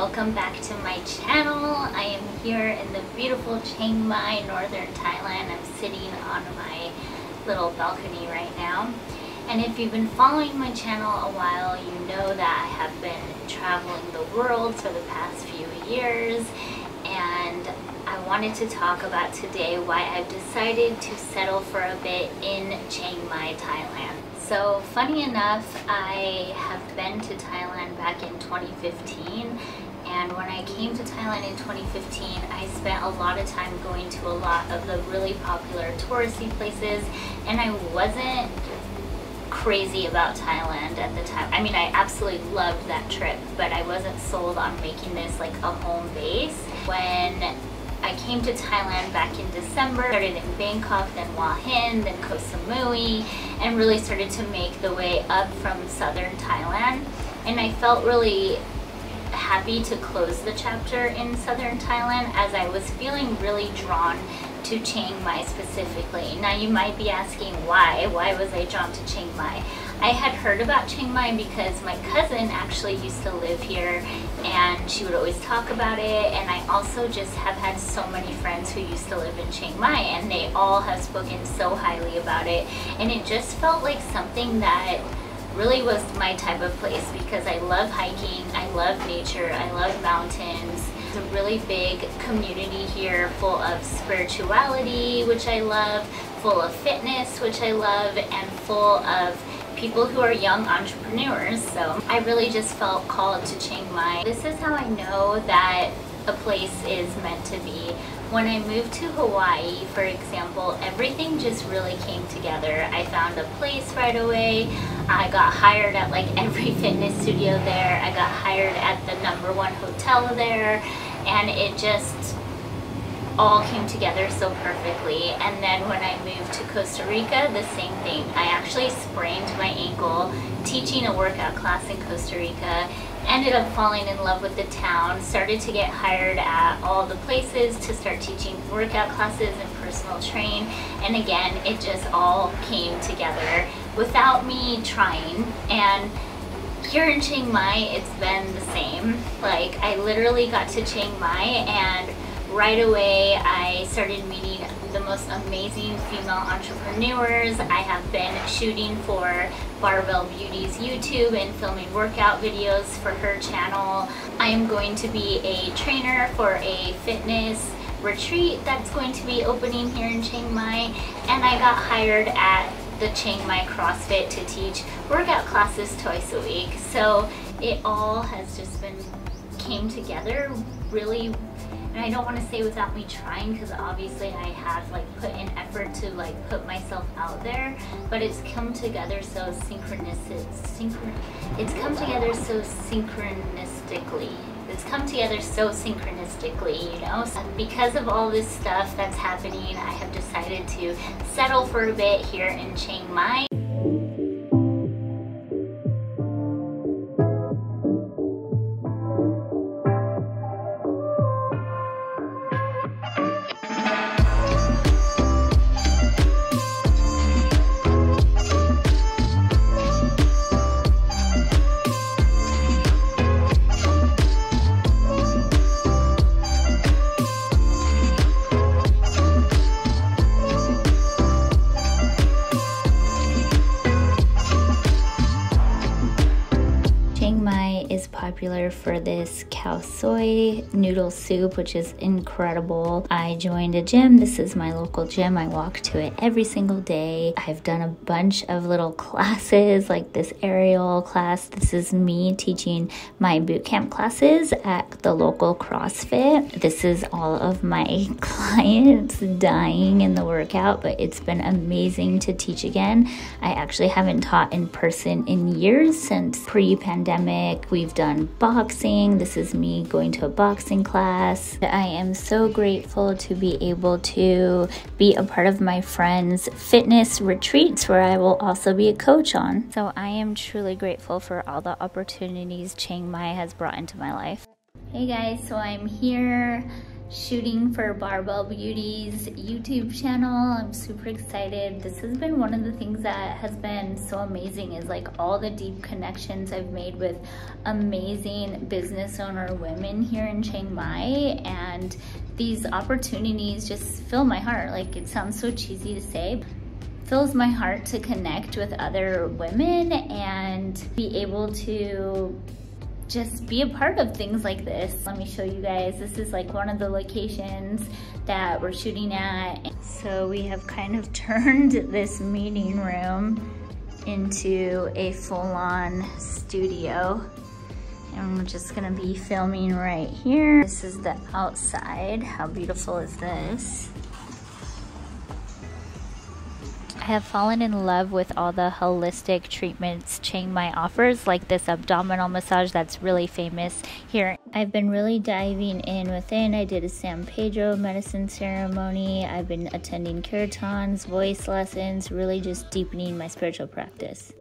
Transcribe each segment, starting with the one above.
welcome back to my channel. I am here in the beautiful Chiang Mai, northern Thailand. I'm sitting on my little balcony right now. And if you've been following my channel a while, you know that I have been traveling the world for the past few years. And I wanted to talk about today why I've decided to settle for a bit in Chiang Mai, Thailand. So funny enough, I have been to Thailand back in 2015, and when I came to Thailand in 2015, I spent a lot of time going to a lot of the really popular touristy places, and I wasn't crazy about Thailand at the time. I mean, I absolutely loved that trip, but I wasn't sold on making this like a home base. When I came to Thailand back in December, started in Bangkok, then Hua Hin, then Koh Samui, and really started to make the way up from southern Thailand. And I felt really happy to close the chapter in southern Thailand, as I was feeling really drawn to Chiang Mai specifically. Now you might be asking why was I drawn to Chiang Mai? I had heard about Chiang Mai because my cousin actually used to live here and she would always talk about it, and I also just have had so many friends who used to live in Chiang Mai and they all have spoken so highly about it, and it just felt like something that really was my type of place because I love hiking, I love nature, I love mountains. There's a really big community here full of spirituality, which I love, full of fitness, which I love, and full of people who are young entrepreneurs. So I really just felt called to Chiang Mai. This is how I know that a place is meant to be. When I moved to Hawaii, for example, everything just really came together. I found a place right away. I got hired at like every fitness studio there. I got hired at the #1 hotel there, and it just all came together so perfectly. And then when I moved to Costa Rica, the same thing. I actually sprained my ankle teaching a workout class in Costa Rica, ended up falling in love with the town, started to get hired at all the places to start teaching workout classes and personal train, and again, it just all came together without me trying. And here in Chiang Mai, it's been the same. Like, I literally got to Chiang Mai and right away I started meeting the most amazing female entrepreneurs. I have been shooting for Barbell Beauty's YouTube and filming workout videos for her channel. I am going to be a trainer for a fitness retreat that's going to be opening here in Chiang Mai, and I got hired at the Chiang Mai CrossFit to teach workout classes twice a week. So it all has just came together really. And I don't want to say without me trying, because obviously I have like put in effort to like put myself out there, but it's come together so it's come together so synchronistically. It's come together so synchronistically, you know? So because of all this stuff that's happening, I have decided to settle for a bit here in Chiang Mai. Popular for this cow soy noodle soup, which is incredible. I joined a gym. This is my local gym. I walk to it every single day. I've done a bunch of little classes like this aerial class. This is me teaching my boot camp classes at the local CrossFit. This is all of my clients dying in the workout, but it's been amazing to teach again. I actually haven't taught in person in years since pre-pandemic. We've done boxing. This is me going to a boxing class. I am so grateful to be able to be a part of my friends' fitness retreats where I will also be a coach on. So I am truly grateful for all the opportunities Chiang Mai has brought into my life. Hey guys, so I'm here shooting for Barbell Beauty's YouTube channel. I'm super excited. This has been one of the things that has been so amazing, is like all the deep connections I've made with amazing business owner women here in Chiang Mai, and these opportunities just fill my heart. Like, it sounds so cheesy to say, fills my heart to connect with other women and be able to just be a part of things like this. Let me show you guys. This is like one of the locations that we're shooting at. So we have kind of turned this meeting room into a full-on studio. And we're just gonna be filming right here. This is the outside. How beautiful is this? I have fallen in love with all the holistic treatments Chiang Mai offers, like this abdominal massage that's really famous here. I've been really diving in within. I did a San Pedro medicine ceremony. I've been attending kirtans, voice lessons, really just deepening my spiritual practice.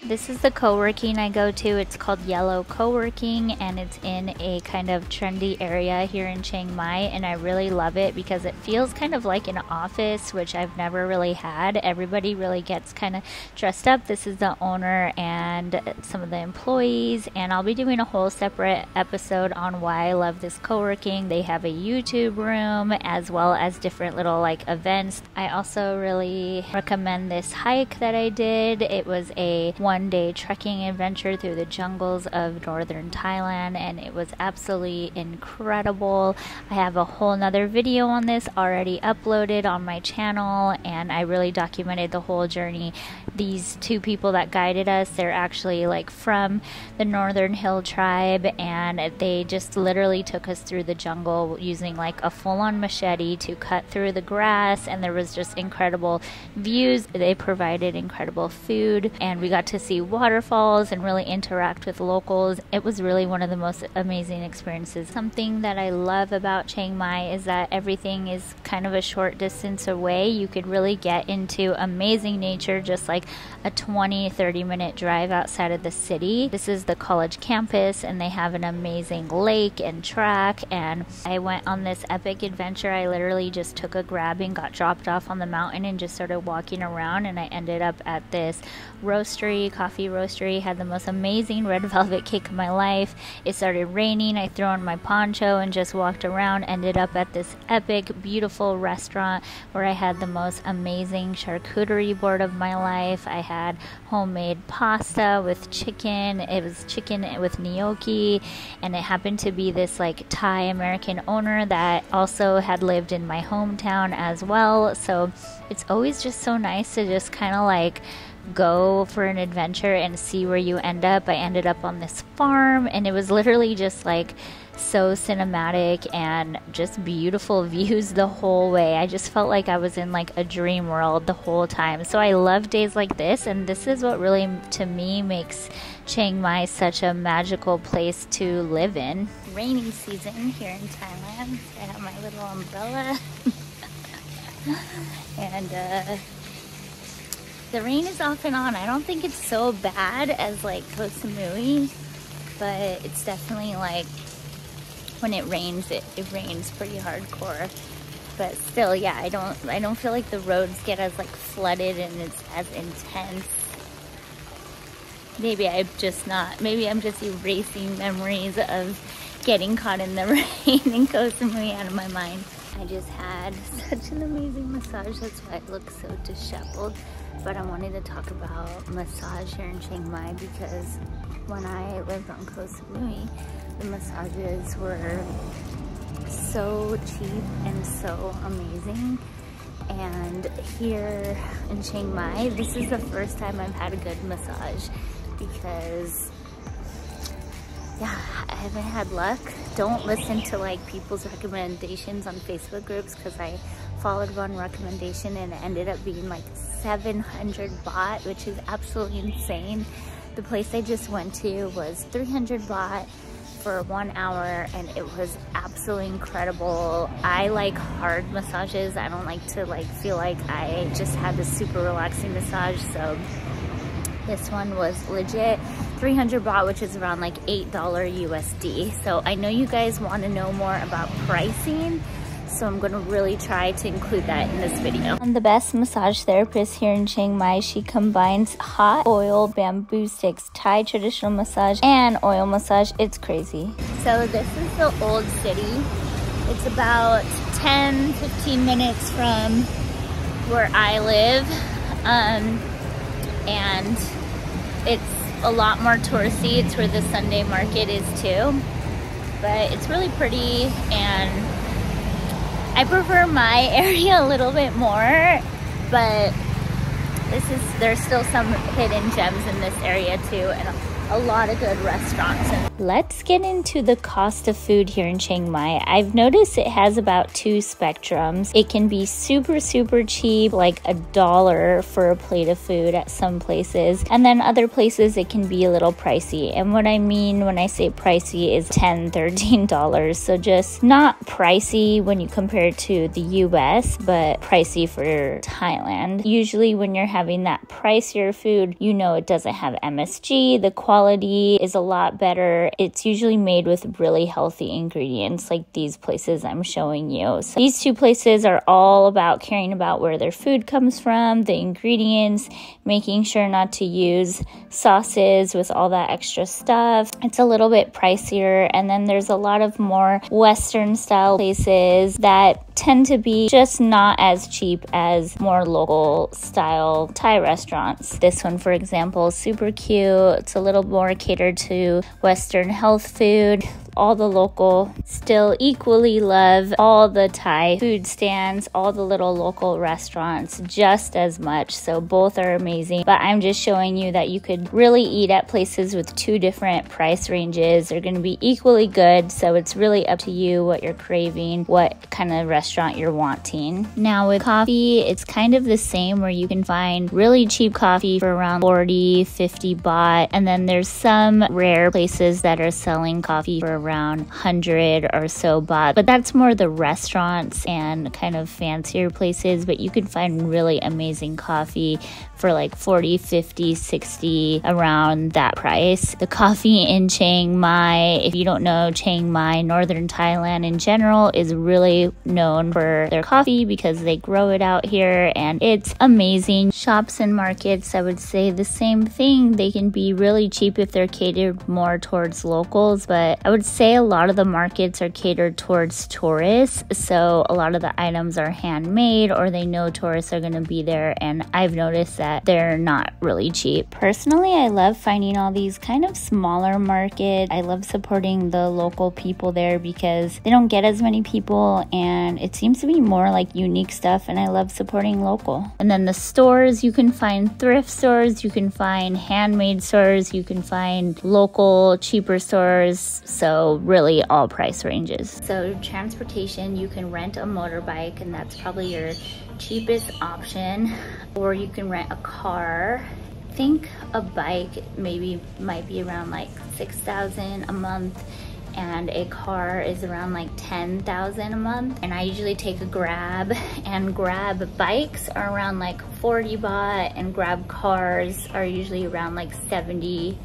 This is the CoWorking I go to. It's called Yellow CoWorking, and it's in a kind of trendy area here in Chiang Mai, and I really love it because it feels kind of like an office, which I've never really had. Everybody really gets kind of dressed up. This is the owner and some of the employees, and I'll be doing a whole separate episode on why I love this CoWorking. They have a YouTube room as well as different little like events. I also really recommend this hike that I did. It was a one-day trekking adventure through the jungles of northern Thailand, and it was absolutely incredible. I have a whole nother video on this already uploaded on my channel, and I really documented the whole journey. These two people that guided us, they're actually like from the Northern Hill tribe, and they just literally took us through the jungle using like a full-on machete to cut through the grass, and there was just incredible views. They provided incredible food, and we got to see waterfalls and really interact with locals. It was really one of the most amazing experiences. Something that I love about Chiang Mai is that everything is kind of a short distance away. You could really get into amazing nature just like a 20-30 minute drive outside of the city. This is the college campus, and they have an amazing lake and track, and I went on this epic adventure. I literally just took a grab and got dropped off on the mountain and just started walking around, and I ended up at this roastery, coffee roastery. Had the most amazing red velvet cake of my life. It started raining. I threw on my poncho and just walked around. Ended up at this epic, beautiful restaurant where I had the most amazing charcuterie board of my life. I had homemade pasta with chicken. It was chicken with gnocchi, and it happened to be this like Thai American owner that also had lived in my hometown as well. So it's always just so nice to just kind of like go for an adventure and see where you end up. I ended up on this farm, and it was literally just like so cinematic and just beautiful views the whole way. I just felt like I was in like a dream world the whole time. So I love days like this, and this is what really to me makes Chiang Mai such a magical place to live in. Rainy season here in Thailand. I have my little umbrella and the rain is off and on. I don't think it's so bad as like Koh Samui, but it's definitely like when it rains, it rains pretty hardcore. But still, yeah, I don't feel like the roads get as like flooded and it's as intense. Maybe I'm just erasing memories of getting caught in the rain in Koh Samui out of my mind. I just had such an amazing massage. That's why I look so disheveled. But I wanted to talk about massage here in Chiang Mai because when I lived on Koh Samui, the massages were so cheap and so amazing. And here in Chiang Mai, this is the first time I've had a good massage because yeah, I haven't had luck. Don't listen to like people's recommendations on Facebook groups because I followed one recommendation and it ended up being like 700 baht, which is absolutely insane. The place I just went to was 300 baht for 1 hour, and it was absolutely incredible. I like hard massages. I don't like to like feel like I just had this super relaxing massage, so This one was legit 300 baht, which is around like $8 USD. So I know you guys want to know more about pricing, so I'm gonna really try to include that in this video. I'm the best massage therapist here in Chiang Mai. She combines hot oil, bamboo sticks, Thai traditional massage, and oil massage. It's crazy. So this is the old city. It's about 10-15 minutes from where I live. And it's a lot more touristy. It's where the Sunday market is too. But it's really pretty, and I prefer my area a little bit more, but there's still some hidden gems in this area too, and a lot of good restaurants. Let's get into the cost of food here in Chiang Mai. I've noticed it has about two spectrums. It can be super cheap, like $1 for a plate of food at some places, and then other places it can be a little pricey. And what I mean when I say pricey is $10-13. So just not pricey when you compare it to the US, but pricey for Thailand. Usually when you're having that pricier food, you know it doesn't have MSG, the quality is a lot better. It's usually made with really healthy ingredients like these places I'm showing you. So these two places are all about caring about where their food comes from, the ingredients, making sure not to use sauces with all that extra stuff. It's a little bit pricier, and then there's a lot of more Western style places that tend to be just not as cheap as more local style Thai restaurants. This one, for example, is super cute. It's a little more catered to Western health food. All the local still equally love all the Thai food stands, all the little local restaurants just as much. So both are amazing, but I'm just showing you that you could really eat at places with two different price ranges. They're going to be equally good, so it's really up to you what you're craving, what kind of restaurant you're wanting. Now with coffee, it's kind of the same, where you can find really cheap coffee for around 40-50 baht, and then there's some rare places that are selling coffee for around 100 or so baht, but that's more the restaurants and kind of fancier places. But you can find really amazing coffee for like 40, 50, 60, around that price. The coffee in Chiang Mai, if you don't know, Chiang Mai, northern Thailand in general, is really known for their coffee because they grow it out here, and it's amazing. Shops and markets, I would say the same thing. They can be really cheap if they're catered more towards locals, but I would say a lot of the markets are catered towards tourists, so a lot of the items are handmade, or they know tourists are going to be there, and I've noticed that they're not really cheap. Personally, I love finding all these kind of smaller markets. I love supporting the local people there because they don't get as many people, and it seems to be more like unique stuff, and I love supporting local. And then the stores, you can find thrift stores, you can find handmade stores, you can find local cheaper stores, so really all price ranges. So transportation, you can rent a motorbike, and that's probably your cheapest option, or you can rent a car. I think a bike might be around like 6,000 a month, and a car is around like 10,000 a month. And I usually take a Grab, and Grab bikes are around like 40 baht, and Grab cars are usually around like 70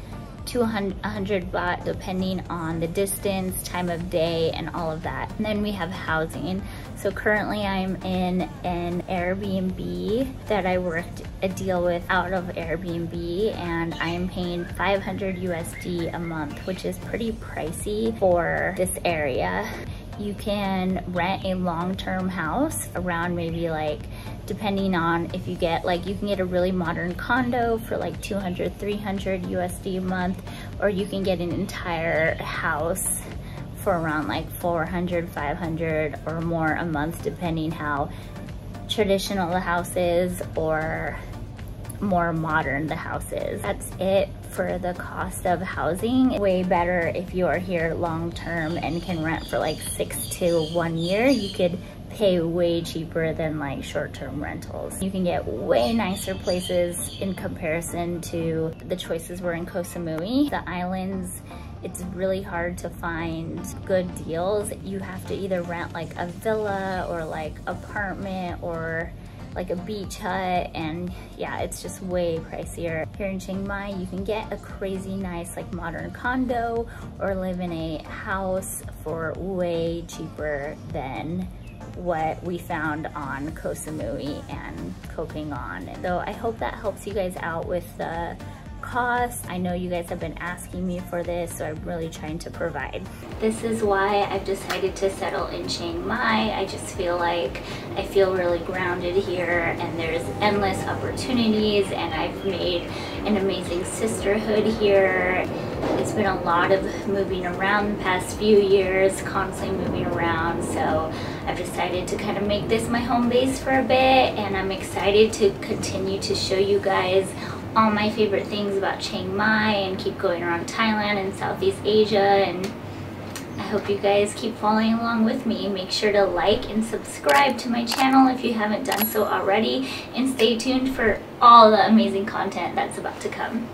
to 100 baht, depending on the distance, time of day, and all of that. And then we have housing. So currently I'm in an Airbnb that I worked a deal with out of Airbnb, and I'm paying 500 USD a month, which is pretty pricey for this area. You can rent a long-term house around maybe like, depending on if you get like, you can get a really modern condo for like 200-300 USD a month, or you can get an entire house for around like 400-500 or more a month, depending how traditional the house is or more modern the house is. That's it for the cost of housing. Way better if you are here long term and can rent for like 6 to 1 year. You could pay way cheaper than like short-term rentals. You can get way nicer places in comparison to the choices were in Koh Samui. The islands, it's really hard to find good deals. You have to either rent like a villa or like apartment or like a beach hut, and yeah, it's just way pricier. Here in Chiang Mai, you can get a crazy nice like modern condo or live in a house for way cheaper than what we found on Koh Samui and Cocoon. So I hope that helps you guys out with the cost. I know you guys have been asking me for this, so I'm really trying to provide. This is why I've decided to settle in Chiang Mai. I just feel like I feel really grounded here, and there's endless opportunities, and I've made an amazing sisterhood here. It's been a lot of moving around the past few years, constantly moving around, so I've decided to kind of make this my home base for a bit, and I'm excited to continue to show you guys all my favorite things about Chiang Mai and keep going around Thailand and Southeast Asia, and I hope you guys keep following along with me. Make sure to like and subscribe to my channel if you haven't done so already, and stay tuned for all the amazing content that's about to come.